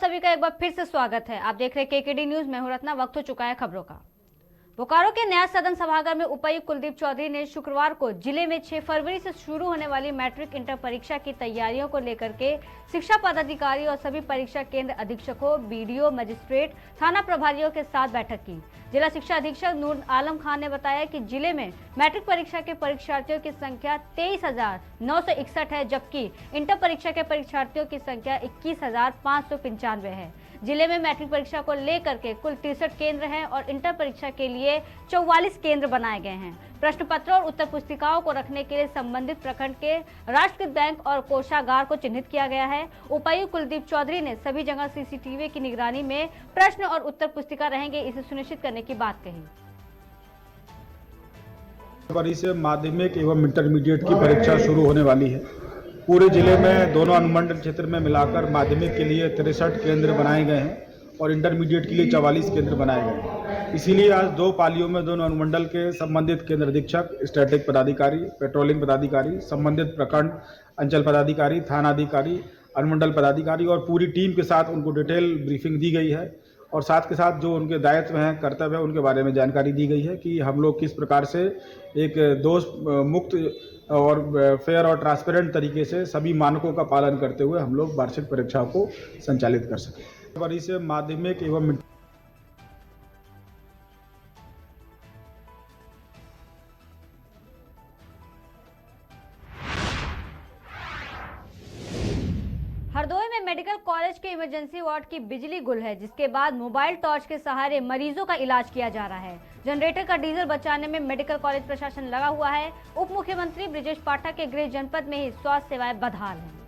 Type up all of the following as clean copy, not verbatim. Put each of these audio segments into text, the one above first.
सभी का एक बार फिर से स्वागत है। आप देख रहे हैं केकेडी न्यूज। मैं हूं रत्ना। वक्त हो चुका है खबरों का। बोकारो के नया सदन सभागार में उपायुक्त कुलदीप चौधरी ने शुक्रवार को जिले में 6 फरवरी से शुरू होने वाली मैट्रिक इंटर परीक्षा की तैयारियों को लेकर के शिक्षा पदाधिकारी और सभी परीक्षा केंद्र अधीक्षकों, बीडीओ, मजिस्ट्रेट, थाना प्रभारियों के साथ बैठक की। जिला शिक्षा अधीक्षक नूर आलम खान ने बताया कि जिले में मैट्रिक परीक्षा के परीक्षार्थियों की संख्या 23,961 है, जबकि इंटर परीक्षा के परीक्षार्थियों की संख्या 21,595 है। जिले में मैट्रिक परीक्षा को लेकर के कुल 63 केंद्र हैं और इंटर परीक्षा के लिए 44 केंद्र बनाए गए हैं। प्रश्न पत्र और उत्तर पुस्तिकाओं को रखने के लिए संबंधित प्रखंड के राष्ट्रीय बैंक और कोषागार को चिन्हित किया गया है। उपायुक्त कुलदीप चौधरी ने सभी जगह सीसीटीवी की निगरानी में प्रश्न और उत्तर पुस्तिका रहेंगे, इसे सुनिश्चित करने की बात कही। फरवरी से माध्यमिक एवं इंटरमीडिएट की परीक्षा शुरू होने वाली है। पूरे जिले में दोनों अनुमंडल क्षेत्र में मिलाकर माध्यमिक के लिए 63 केंद्र बनाए गए हैं और इंटरमीडिएट के लिए 44 केंद्र बनाए गए हैं। इसीलिए आज दो पालियों में दोनों अनुमंडल के संबंधित केंद्र अधीक्षक, स्टैटिक पदाधिकारी, पेट्रोलिंग पदाधिकारी, संबंधित प्रखंड अंचल पदाधिकारी, थाना अधिकारी, अनुमंडल पदाधिकारी और पूरी टीम के साथ उनको डिटेल ब्रीफिंग दी गई है और साथ के साथ जो उनके दायित्व हैं, कर्तव्य है, उनके बारे में जानकारी दी गई है कि हम लोग किस प्रकार से एक दोष मुक्त और फेयर और ट्रांसपेरेंट तरीके से सभी मानकों का पालन करते हुए हम लोग वार्षिक परीक्षाओं को संचालित कर सकें। फरवरी से माध्यमिक एवं हरदोई में मेडिकल कॉलेज के इमरजेंसी वार्ड की बिजली गुल है, जिसके बाद मोबाइल टॉर्च के सहारे मरीजों का इलाज किया जा रहा है। जनरेटर का डीजल बचाने में मेडिकल कॉलेज प्रशासन लगा हुआ है। उप मुख्यमंत्री ब्रिजेश पाठक के गृह जनपद में ही स्वास्थ्य सेवाएं बदहाल हैं।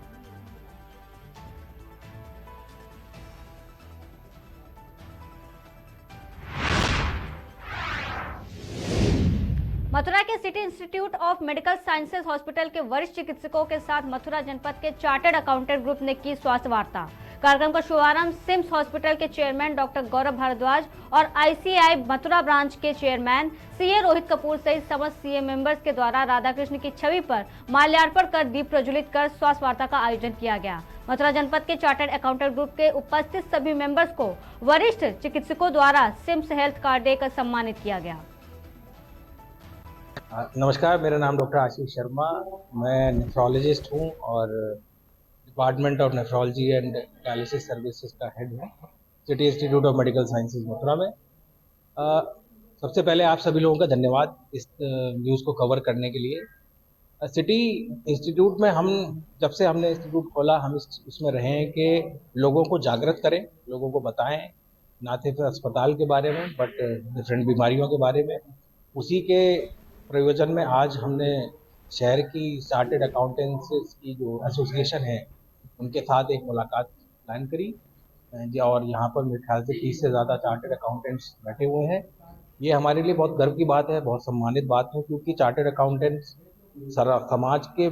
मथुरा के city institute of medical sciences hospital के वरिष्ठ चिकित्सकों के साथ मथुरा जनपद के चार्टर्ड अकाउंटेंट ग्रुप ने की स्वास्थ्य वार्ता। कार्यक्रम का शुभारंभ सिम्स हॉस्पिटल के चेयरमैन डॉक्टर गौरव भारद्वाज और आईसीआई मथुरा ब्रांच के चेयरमैन सीए रोहित कपूर सहित समस्त सीए मेंबर्स के द्वारा राधाकृष्ण की छवि पर माल्यार्पण कर दीप प्रज्वलित कर स्वास्थ्य वार्ता का आयोजन किया गया। मथुरा जनपद के चार्टर्ड अकाउंटेंट ग्रुप के उपस्थित सभी मेंबर्स को वरिष्ठ चिकित्सकों द्वारा सिम्स हेल्थ कार्ड देकर सम्मानित किया गया। नमस्कार, मेरा नाम डॉक्टर आशीष शर्मा। मैं नेफ्रोलॉजिस्ट हूं और department of nephrology and dialysis services का हेड हूं city institute of medical sciences Mathura में। सबसे पहले आप सभी लोगों का धन्यवाद इस न्यूज़ को कवर करने के लिए। सिटी इंस्टीट्यूट में हम जब से हमने इंस्टीट्यूट खोला, हम इसमें रहे हैं कि लोगों को जागृत करें, लोगों को बताएं, ना सिर्फ अस्पताल के बारे में बट डिफरेंट बीमारियों के बारे में। उसी के प्रयोजन में आज हमने शहर की चार्टर्ड अकाउंटेंट्स की जो एसोसिएशन है उनके साथ एक मुलाकात प्लान करी और यहाँ पर मेरे ख्याल से 30 से ज़्यादा चार्टर्ड अकाउंटेंट्स बैठे हुए हैं। ये हमारे लिए बहुत गर्व की बात है, बहुत सम्मानित बात है, क्योंकि चार्टर्ड अकाउंटेंट्स समाज के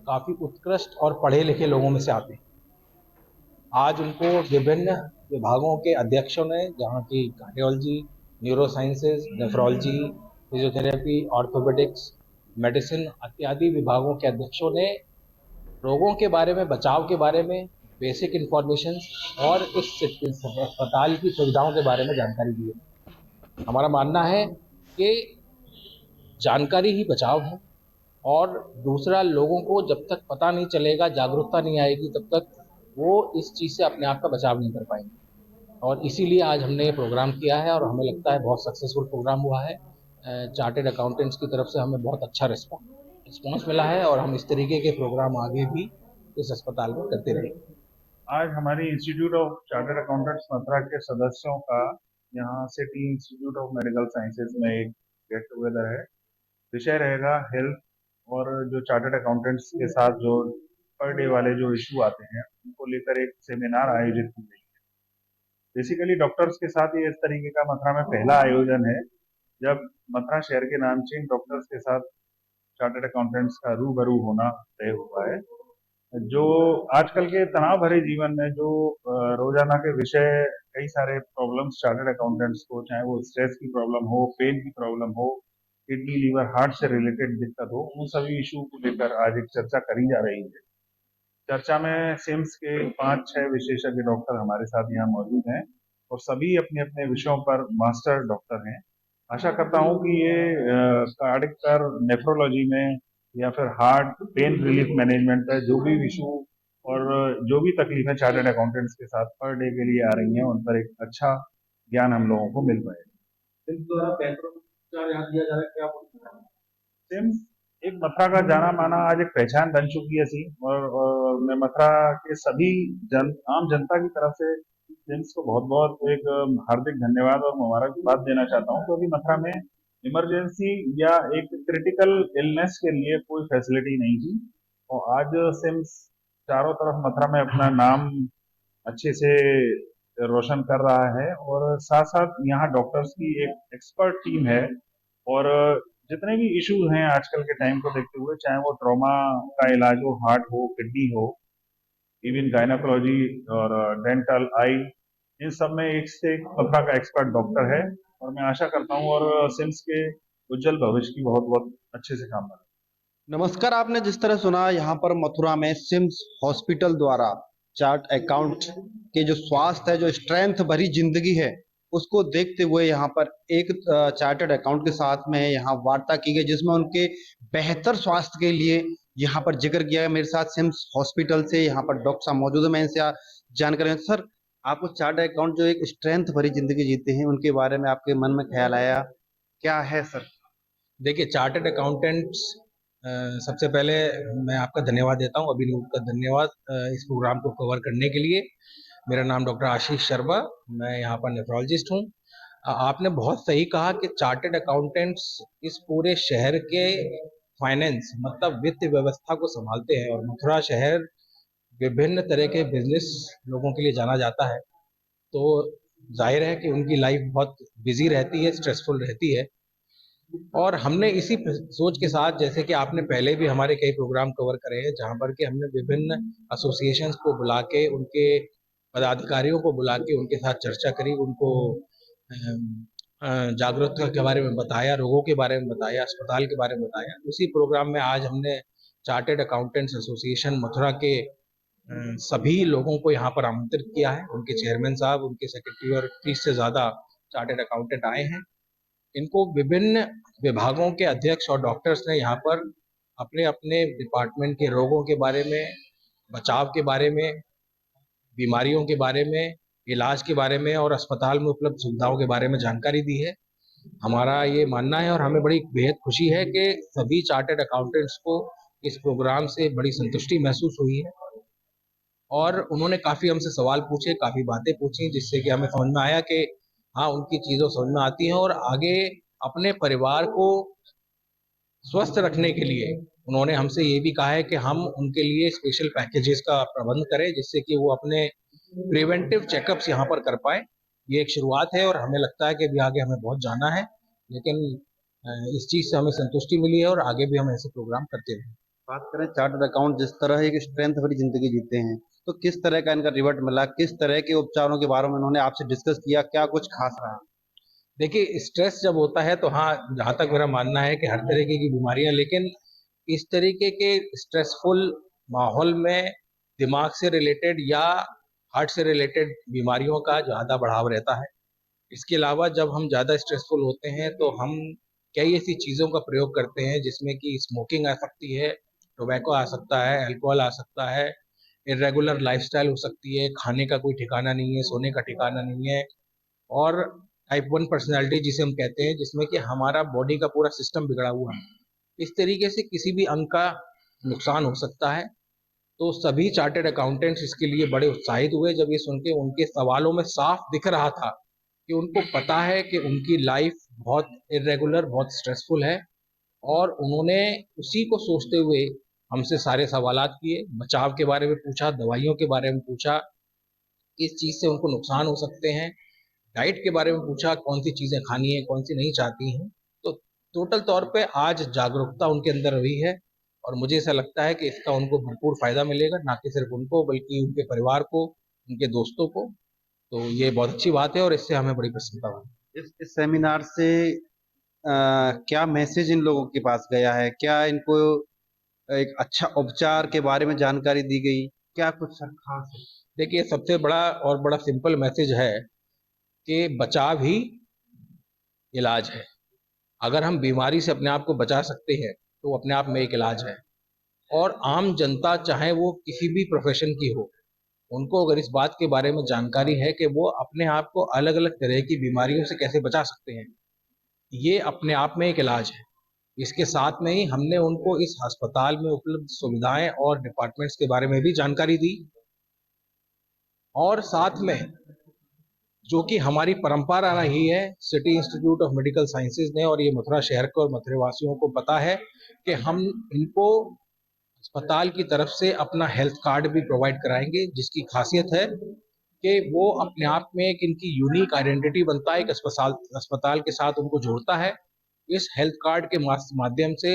काफ़ी उत्कृष्ट और पढ़े लिखे लोगों में से आते हैं। आज उनको विभिन्न विभागों के अध्यक्षों ने, जहाँ की cardiology, neuro sciences, nephrology, physiotherapy, orthopaedics, medicine इत्यादि विभागों के अध्यक्षों ने रोगों के बारे में, बचाव के बारे में बेसिक इन्फॉर्मेशन और इस अस्पताल की सुविधाओं के बारे में जानकारी दी है। हमारा मानना है कि जानकारी ही बचाव है और दूसरा, लोगों को जब तक पता नहीं चलेगा, जागरूकता नहीं आएगी, तब तक वो इस चीज़ से अपने आप का बचाव नहीं कर पाएंगे। और इसीलिए आज हमने ये प्रोग्राम किया है और हमें लगता है बहुत सक्सेसफुल प्रोग्राम हुआ है। चार्टर्ड अकाउंटेंट्स की तरफ से हमें बहुत अच्छा रिस्पॉन्स मिला है और हम इस तरीके के प्रोग्राम आगे भी इस अस्पताल में करते रहेंगे। आज हमारी institute of chartered accountants Mathura के सदस्यों का यहाँ city institute of medical sciences में एक गेट टुगेदर है। विषय रहेगा हेल्थ और जो चार्टर्ड अकाउंटेंट्स के साथ जो पर डे वाले जो इशू आते हैं उनको लेकर एक सेमिनार आयोजित की गई है। बेसिकली डॉक्टर्स के साथ ये इस तरीके का मथुरा में पहला आयोजन है जब मथुरा शहर के नामचीन डॉक्टर्स के साथ चार्टर्ड अकाउंटेंट्स का रूबरू होना तय हुआ है। जो आजकल के तनाव भरे जीवन में जो रोजाना के विषय कई सारे प्रॉब्लम्स चार्टर्ड अकाउंटेंट्स को, चाहे वो स्ट्रेस की प्रॉब्लम हो, पेन की प्रॉब्लम हो, किडनी, लीवर, हार्ट से रिलेटेड दिक्कत हो, उन सभी इशू को लेकर आज एक चर्चा करी जा रही है। चर्चा में सिम्स के 5-6 विशेषज्ञ डॉक्टर हमारे साथ यहाँ मौजूद हैं और सभी अपने अपने विषयों पर मास्टर डॉक्टर हैं। आशा करता हूँ कि ये कार्डिक कर नेफ्रोलॉजी में या फिर हार्ट पेन रिलीफ मैनेजमेंट पे जो भी इशू और जो भी तकलीफें चार्टर्ड अकाउंटेंट्स के साथ पर डे के लिए आ रही हैं, उन पर एक अच्छा ज्ञान हम लोगों को मिल पाएगा। द्वारा पैट्रोल का यहाँ दिया जा रहा है, क्या बोलते हैं? सिम्स एक मथुरा का जाना माना आज एक पहचान बन चुकी है सी, और मैं मथुरा के सभी आम जनता की तरफ से सिम्स को बहुत बहुत एक हार्दिक धन्यवाद और मुबारकबाद देना चाहता हूँ, क्योंकि मथुरा में इमरजेंसी या एक क्रिटिकल इलनेस के लिए कोई फैसिलिटी नहीं थी, और आज सिम्स चारों तरफ मथुरा में अपना नाम अच्छे से रोशन कर रहा है, और साथ साथ यहाँ डॉक्टर्स की एक एक्सपर्ट टीम है, और जितने भी इश्यूज हैं आजकल के टाइम को देखते हुए, चाहे वो ट्रॉमा का इलाज हो, हार्ट हो, किडनी हो, इवन गायनाकोलॉजी और डेंटल, आई, इन सब में एक से एक मथुरा का एक्सपर्ट डॉक्टर है, और मैं आशा करता हूँ और सिम्स के उज्जवल भविष्य की बहुत बहुत अच्छे से कामना। नमस्कार। आपने जिस तरह सुना, यहाँ पर मथुरा में सिम्स हॉस्पिटल द्वारा चार्ट अकाउंट के जो स्वास्थ्य है, जो स्ट्रेंथ भरी जिंदगी है, उसको देखते हुए यहाँ पर एक चार्टर्ड अकाउंट के साथ में यहाँ वार्ता की गई, जिसमें उनके बेहतर स्वास्थ्य के लिए यहाँ पर जिक्र किया गया। मेरे साथ सिम्स हॉस्पिटल से यहाँ पर डॉक्टर साहब मौजूद है, मैं इनसे जानकारी। सर, आपको चार्टर्ड अकाउंट जो एक स्ट्रेंथ भरी जिंदगी जीते हैं, उनके बारे में आपके मन में ख्याल आया, क्या है सर? देखिए, चार्टर्ड अकाउंटेंट्स, सबसे पहले मैं आपका धन्यवाद देता हूं, अभिनव का धन्यवाद इस प्रोग्राम को कवर करने के लिए। मेरा नाम डॉक्टर आशीष शर्मा, मैं यहाँ पर नेफ्रोलॉजिस्ट हूँ। आपने बहुत सही कहा कि चार्टर्ड अकाउंटेंट्स इस पूरे शहर के फाइनेंस मतलब वित्त व्यवस्था को संभालते हैं, और मथुरा शहर विभिन्न तरह के बिजनेस लोगों के लिए जाना जाता है, तो जाहिर है कि उनकी लाइफ बहुत बिजी रहती है, स्ट्रेसफुल रहती है। और हमने इसी सोच के साथ, जैसे कि आपने पहले भी हमारे कई प्रोग्राम कवर करे हैं, जहां पर कि हमने विभिन्न एसोसिएशंस को बुला के, उनके पदाधिकारियों को बुला के उनके साथ चर्चा करी, उनको जागरूकता के बारे में बताया, रोगों के बारे में बताया, अस्पताल के बारे में बताया। उसी प्रोग्राम में आज हमने चार्टर्ड अकाउंटेंट्स एसोसिएशन मथुरा के सभी लोगों को यहाँ पर आमंत्रित किया है। उनके चेयरमैन साहब, उनके सेक्रेटरी और 30 से ज़्यादा चार्टर्ड अकाउंटेंट आए हैं। इनको विभिन्न विभागों के अध्यक्ष और डॉक्टर्स ने यहाँ पर अपने अपने डिपार्टमेंट के रोगों के बारे में, बचाव के बारे में, बीमारियों के बारे में, इलाज के बारे में और अस्पताल में उपलब्ध सुविधाओं के बारे में जानकारी दी है। हमारा ये मानना है और हमें बड़ी बेहद खुशी है कि सभी चार्टर्ड अकाउंटेंट्स को इस प्रोग्राम से बड़ी संतुष्टि महसूस हुई है, और उन्होंने काफ़ी हमसे सवाल पूछे, काफ़ी बातें पूछी, जिससे कि हमें समझ में आया कि हाँ, उनकी चीज़ों समझ में आती हैं, और आगे अपने परिवार को स्वस्थ रखने के लिए उन्होंने हमसे ये भी कहा है कि हम उनके लिए स्पेशल पैकेजेस का प्रबंध करें, जिससे कि वो अपने प्रिवेंटिव चेकअप्स यहाँ पर कर पाए। ये एक शुरुआत है और हमें लगता है कि अभी आगे हमें बहुत जाना है, लेकिन इस चीज़ से हमें संतुष्टि मिली है और आगे भी हम ऐसे प्रोग्राम करते रहें। बात करें चार्टर्ड अकाउंट जिस तरह एक स्ट्रेंथ भरी जिंदगी जीते हैं, तो किस तरह का इनका रिवर्ट मिला, किस तरह के उपचारों के बारे में उन्होंने आपसे डिस्कस किया, क्या कुछ खास रहा? देखिए, स्ट्रेस जब होता है तो हाँ, जहाँ तक मेरा मानना है कि हर तरीके की बीमारियां, लेकिन इस तरीके के स्ट्रेसफुल माहौल में दिमाग से रिलेटेड या हार्ट से रिलेटेड बीमारियों का ज़्यादा बढ़ाव रहता है। इसके अलावा जब हम ज़्यादा स्ट्रेसफुल होते हैं तो हम कई ऐसी चीज़ों का प्रयोग करते हैं, जिसमें कि स्मोकिंग आ सकती है, टोबैको आ सकता है, अल्कोहल आ सकता है, इर्रेगुलर लाइफस्टाइल हो सकती है, खाने का कोई ठिकाना नहीं है, सोने का ठिकाना नहीं है, और टाइप 1 पर्सनैलिटी जिसे हम कहते हैं, जिसमें कि हमारा बॉडी का पूरा सिस्टम बिगड़ा हुआ है। इस तरीके से किसी भी अंग का नुकसान हो सकता है। तो सभी चार्टर्ड अकाउंटेंट्स इसके लिए बड़े उत्साहित हुए जब ये सुन के उनके सवालों में साफ दिख रहा था कि उनको पता है कि उनकी लाइफ बहुत इर्रेगुलर, बहुत स्ट्रेसफुल है, और उन्होंने उसी को सोचते हुए हमसे सारे सवालात किए, बचाव के बारे में पूछा, दवाइयों के बारे में पूछा, किस चीज़ से उनको नुकसान हो सकते हैं, डाइट के बारे में पूछा, कौन सी चीज़ें खानी है, कौन सी नहीं चाहती हैं। तो टोटल तौर पे आज जागरूकता उनके अंदर हुई है, और मुझे ऐसा लगता है कि इसका उनको भरपूर फायदा मिलेगा, ना कि सिर्फ उनको बल्कि उनके परिवार को, उनके दोस्तों को। तो ये बहुत अच्छी बात है और इससे हमें बड़ी प्रसन्नता हुई। इस सेमिनार से क्या मैसेज इन लोगों के पास गया है, क्या इनको एक अच्छा उपचार के बारे में जानकारी दी गई, क्या कुछ सर खास है? देखिए, सबसे बड़ा सिंपल मैसेज है कि बचाव ही इलाज है। अगर हम बीमारी से अपने आप को बचा सकते हैं तो वो अपने आप में एक इलाज है। और आम जनता, चाहे वो किसी भी प्रोफेशन की हो, उनको अगर इस बात के बारे में जानकारी है कि वो अपने आप को अलग अलग तरह की बीमारियों से कैसे बचा सकते हैं, ये अपने आप में एक इलाज है। इसके साथ में ही हमने उनको इस अस्पताल में उपलब्ध सुविधाएं और डिपार्टमेंट्स के बारे में भी जानकारी दी, और साथ में जो कि हमारी परंपरा रही है city institute of medical sciences ने, और ये मथुरा शहर को और मथुरा वासियों को पता है कि हम इनको अस्पताल की तरफ से अपना हेल्थ कार्ड भी प्रोवाइड कराएंगे, जिसकी खासियत है कि वो अपने आप में एक इनकी यूनिक आइडेंटिटी बनता है, एक अस्पताल के साथ उनको जोड़ता है। इस हेल्थ कार्ड के माध्यम से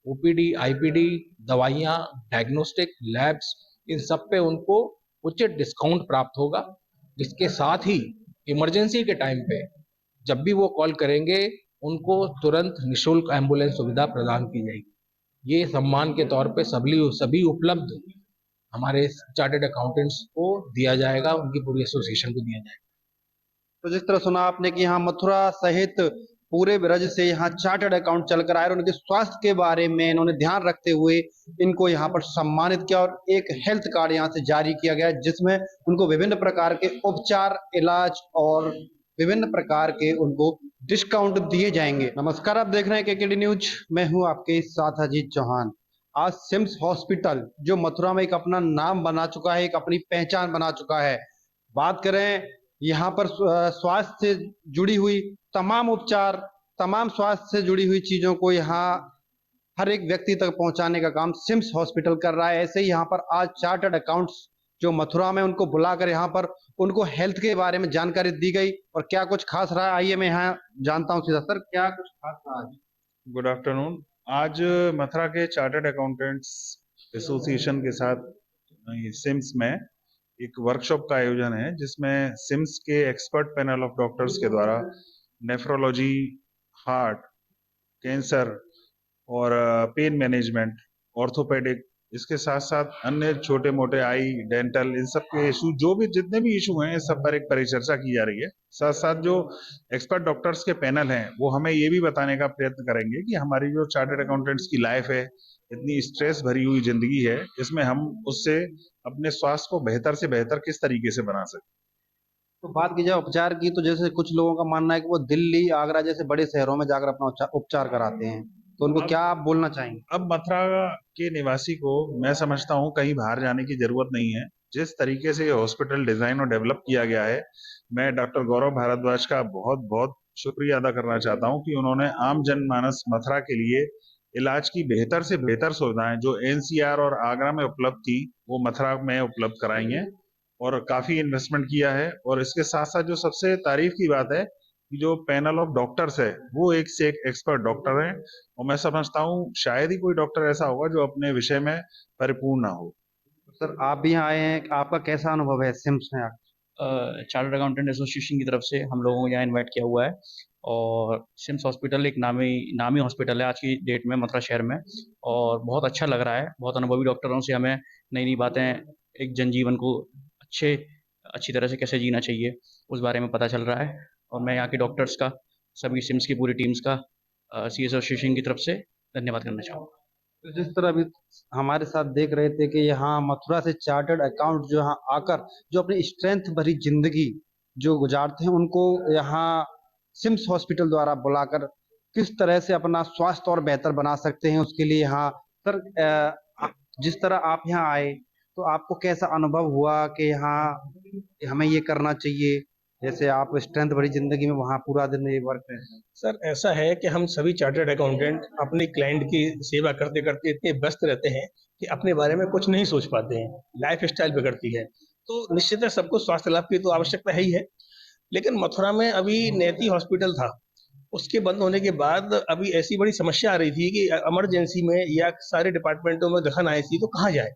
ओपीडी, आईपीडी, दवाइयाँ, डायग्नोस्टिक, लैब्स, इन सब पे उनको उचित डिस्काउंट प्राप्त होगा। इसके साथ ही इमरजेंसी के टाइम पे जब भी वो कॉल करेंगे, उनको तुरंत निःशुल्क एम्बुलेंस सुविधा प्रदान की जाएगी। ये सम्मान के तौर पे सभी उपलब्ध हमारे चार्टर्ड अकाउंटेंट्स को दिया जाएगा, उनकी पूरी एसोसिएशन को दिया जाएगा। तो जिस तरह सुना आपने कि यहाँ मथुरा सहित पूरे ब्रज से यहाँ चार्टर्ड अकाउंट चलकर आए और उनके स्वास्थ्य के बारे में इन्होंने ध्यान रखते हुए इनको यहाँ पर सम्मानित किया और एक हेल्थ कार्ड यहाँ से जारी किया गया, जिसमें उनको विभिन्न प्रकार के उपचार, इलाज और विभिन्न प्रकार के उनको डिस्काउंट दिए जाएंगे। नमस्कार, आप देख रहे हैं केकेडी न्यूज, मैं हूँ आपके साथ अजीत चौहान। आज सिम्स हॉस्पिटल जो मथुरा में एक अपना नाम बना चुका है, एक अपनी पहचान बना चुका है। बात करें यहाँ पर स्वास्थ्य से जुड़ी हुई तमाम उपचार, तमाम स्वास्थ्य से जुड़ी हुई चीजों को यहाँ हर एक व्यक्ति तक पहुंचाने का काम सिम्स हॉस्पिटल कर रहा है। ऐसे ही यहाँ पर आज चार्टर्ड अकाउंट्स जो मथुरा में, उनको बुलाकर यहाँ पर उनको हेल्थ के बारे में जानकारी दी गई और क्या कुछ खास रहा, आइए मैं यहाँ जानता हूँ सीधा। सर, क्या कुछ खास रहा आज? Good afternoon. आज मथुरा के चार्टर्ड अकाउंटेंट्स एसोसिएशन के साथ सिम्स में एक वर्कशॉप का आयोजन है, जिसमें सिम्स के एक्सपर्ट पैनल ऑफ डॉक्टर्स के द्वारा नेफ्रोलॉजी, हार्ट, कैंसर और पेन मैनेजमेंट, ऑर्थोपेडिक, इसके साथ साथ अन्य छोटे मोटे आई, डेंटल, इन सब के इशू, जो भी जितने भी इशू हैं, इस सब पर एक परिचर्चा की जा रही है। साथ साथ जो एक्सपर्ट डॉक्टर्स के पैनल हैं, वो हमें ये भी बताने का प्रयत्न करेंगे कि हमारी जो चार्टर्ड अकाउंटेंट्स की लाइफ है, इतनी स्ट्रेस भरी हुई जिंदगी है, इसमें हम उससे अपने स्वास्थ्य को बेहतर से बेहतर किस तरीके से बना सकते। तो बात की जाए उपचार की, तो जैसे कुछ लोगों का मानना है कि वो दिल्ली, आगरा जैसे बड़े शहरों में जाकर अपना उपचार कराते हैं, तो उनको क्या आप बोलना चाहेंगे? अब मथुरा के निवासी को मैं समझता हूँ कहीं बाहर जाने की जरूरत नहीं है। जिस तरीके से ये हॉस्पिटल डिजाइन और डेवलप किया गया है, मैं डॉक्टर गौरव भारद्वाज का बहुत बहुत शुक्रिया अदा करना चाहता हूँ कि उन्होंने आम जनमानस मथुरा के लिए इलाज की बेहतर से बेहतर सुविधाएं जो एनसीआर और आगरा में उपलब्ध थी, वो मथुरा में उपलब्ध कराई हैं और काफी इन्वेस्टमेंट किया है। और इसके साथ साथ जो सबसे तारीफ की बात है कि जो पैनल ऑफ डॉक्टर्स है, वो एक से एक एक्सपर्ट डॉक्टर हैं, और मैं समझता हूँ शायद ही कोई डॉक्टर ऐसा होगा जो अपने विषय में परिपूर्ण ना हो। सर, आप भी यहाँ आए हैं, आपका कैसा अनुभव है सिम्स में? चार्टर्ड अकाउंटेंट एसोसिएशन की तरफ से हम लोगों को यहाँ इनवाइट किया हुआ है, और सिम्स हॉस्पिटल एक नामी हॉस्पिटल है आज की डेट में मथुरा शहर में, और बहुत अच्छा लग रहा है। बहुत अनुभवी डॉक्टरों से हमें नई नई बातें, एक जनजीवन को अच्छी तरह से कैसे जीना चाहिए, उस बारे में पता चल रहा है। और मैं यहाँ के डॉक्टर्स का, सभी सिम्स की पूरी टीम्स का सी एसोसिएशन की तरफ से धन्यवाद करना चाहूँगा। तो जिस तरह अभी हमारे साथ देख रहे थे कि यहाँ मथुरा से चार्टर्ड अकाउंट जो यहाँ आकर जो अपनी स्ट्रेंथ भरी जिंदगी जो गुजारते हैं, उनको यहाँ सिम्स हॉस्पिटल द्वारा बुलाकर किस तरह से अपना स्वास्थ्य और बेहतर बना सकते हैं, उसके लिए यहाँ सर जिस तरह आप यहाँ आए, तो आपको कैसा अनुभव हुआ कि यहाँ हमें ये करना चाहिए, जैसे आप स्ट्रेंथ भरी जिंदगी में वहाँ पूरा दिन ये वर्क करते हैं? सर, ऐसा है कि हम सभी चार्टर्ड अकाउंटेंट अपने क्लाइंट की सेवा करते करते इतने व्यस्त रहते हैं कि अपने बारे में कुछ नहीं सोच पाते हैं, लाइफ स्टाइल बिगड़ती है। तो निश्चित है सबको स्वास्थ्य लाभ की तो आवश्यकता है ही है, लेकिन मथुरा में अभी नेती हॉस्पिटल था, उसके बंद होने के बाद अभी ऐसी बड़ी समस्या आ रही थी कि इमरजेंसी में या सारे डिपार्टमेंटों में दखन आई थी तो कहाँ जाए।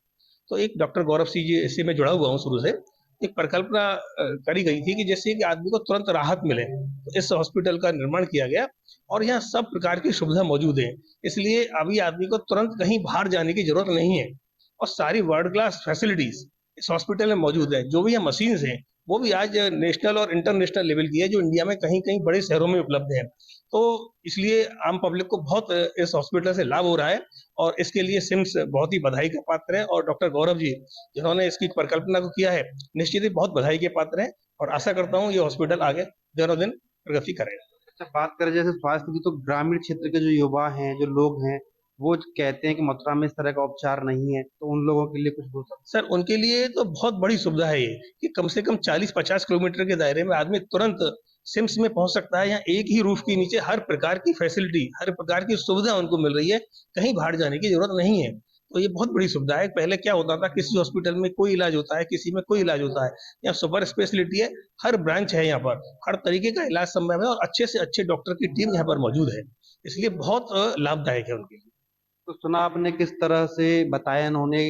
तो एक डॉक्टर गौरव सिंह जी, इससे मैं जुड़ा हुआ हूँ शुरू से, एक परिकल्पना करी गई थी कि जैसे कि आदमी को तुरंत राहत मिले, तो इस हॉस्पिटल का निर्माण किया गया और यहाँ सब प्रकार की सुविधा मौजूद है। इसलिए अभी आदमी को तुरंत कहीं बाहर जाने की जरूरत नहीं है और सारी वर्ल्ड क्लास फैसिलिटीज इस हॉस्पिटल में मौजूद है। जो भी यहाँ मशीन्स हैं वो भी आज नेशनल और इंटरनेशनल लेवल की है, जो इंडिया में कहीं कहीं बड़े शहरों में उपलब्ध है। तो इसलिए आम पब्लिक को बहुत इस हॉस्पिटल से लाभ हो रहा है और इसके लिए सिम्स बहुत ही बधाई का पात्र है और डॉक्टर गौरव जी जिन्होंने इसकी परिकल्पना को किया है निश्चित ही बहुत बधाई के पात्र हैं और आशा करता हूँ ये हॉस्पिटल आगे दिनों दिन प्रगति करेगा। अच्छा, बात करें जैसे स्वास्थ्य की, तो ग्रामीण क्षेत्र के जो युवा हैं, जो लोग हैं, वो कहते हैं कि मथुरा में इस तरह का उपचार नहीं है, तो उन लोगों के लिए कुछ बोल सकते सर उनके लिए तो बहुत बड़ी सुविधा है ये कि कम से कम 40-50 किलोमीटर के दायरे में आदमी तुरंत सिम्स में पहुंच सकता है। यहाँ एक ही रूफ के नीचे हर प्रकार की फैसिलिटी, हर प्रकार की सुविधा उनको मिल रही है, कहीं बाहर जाने की जरूरत नहीं है। तो ये बहुत बड़ी सुविधा है। पहले क्या होता था, किसी हॉस्पिटल में कोई इलाज होता है, किसी में कोई इलाज होता है, यहाँ सुपर स्पेशलिटी है, हर ब्रांच है, यहाँ पर हर तरीके का इलाज संभव है और अच्छे से अच्छे डॉक्टर की टीम यहाँ पर मौजूद है, इसलिए बहुत लाभदायक है उनके लिए। तो सुना आपने किस तरह से बताया इन्होंने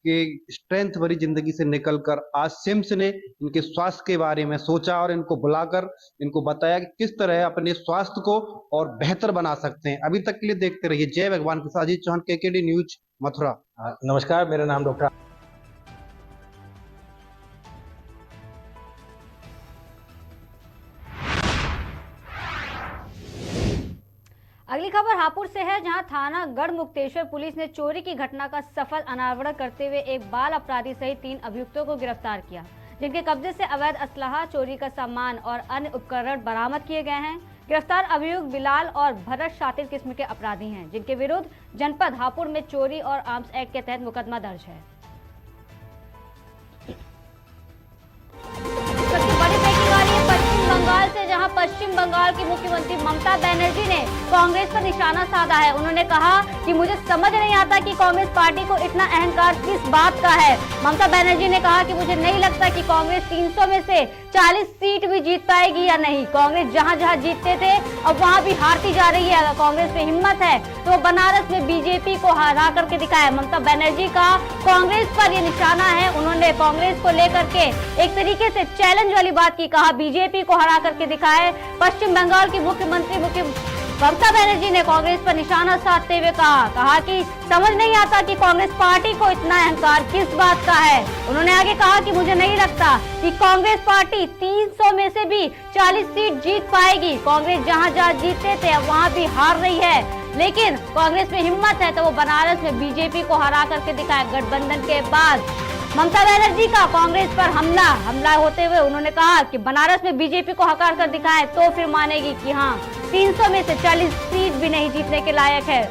कि स्ट्रेंथ भरी जिंदगी से निकलकर आज सिम्स ने इनके स्वास्थ्य के बारे में सोचा और इनको बुलाकर इनको बताया कि किस तरह अपने स्वास्थ्य को और बेहतर बना सकते हैं। अभी तक के लिए देखते रहिए जय भगवान के साथ अजीत चौहान, केकेडी न्यूज, मथुरा। नमस्कार, मेरा नाम डॉक्टर अगली खबर हापुड़ से है, जहां थाना गढ़मुक्तेश्वर पुलिस ने चोरी की घटना का सफल अनावरण करते हुए एक बाल अपराधी सहित 3 अभियुक्तों को गिरफ्तार किया, जिनके कब्जे से अवैध असलहा, चोरी का सामान और अन्य उपकरण बरामद किए गए हैं। गिरफ्तार अभियुक्त बिलाल और भरत शातिर किस्म के अपराधी हैं, जिनके विरुद्ध जनपद हापुड़ में चोरी और आर्म्स एक्ट के तहत मुकदमा दर्ज है। सबसे बड़ी ब्रेकिंग आ रही है पश्चिम बंगाल से, जहां पश्चिम बंगाल की मुख्यमंत्री ममता बनर्जी ने कांग्रेस पर निशाना साधा है। उन्होंने कहा कि मुझे समझ नहीं आता कि कांग्रेस पार्टी को इतना अहंकार किस बात का है। ममता बनर्जी ने कहा कि मुझे नहीं लगता कि कांग्रेस 300 में से 40 सीट भी जीत पाएगी या नहीं। कांग्रेस जहां जहां जीतते थे अब वहां भी हारती जा रही है। अगर कांग्रेस में हिम्मत है तो बनारस में बीजेपी को हरा करके दिखाए। ममता बनर्जी का कांग्रेस पर ये निशाना है। उन्होंने कांग्रेस को लेकर के एक तरीके से चैलेंज वाली बात की, कहा बीजेपी को हरा करके दिखाए। पश्चिम बंगाल की मुख्यमंत्री ममता बनर्जी ने कांग्रेस पर निशाना साधते हुए कहा कि समझ नहीं आता कि कांग्रेस पार्टी को इतना अहंकार किस बात का है। उन्होंने आगे कहा कि मुझे नहीं लगता कि कांग्रेस पार्टी 300 में से भी 40 सीट जीत पाएगी। कांग्रेस जहां जहां जीतते थे वहां भी हार रही है, लेकिन कांग्रेस में हिम्मत है तो वो बनारस में बीजेपी को हरा करके दिखाए। गठबंधन के बाद ममता बनर्जी का कांग्रेस पर हमला होते हुए उन्होंने कहा कि बनारस में बीजेपी को हकार कर दिखाए तो फिर मानेगी कि हाँ 300 में से 40 सीट भी नहीं जीतने के लायक है।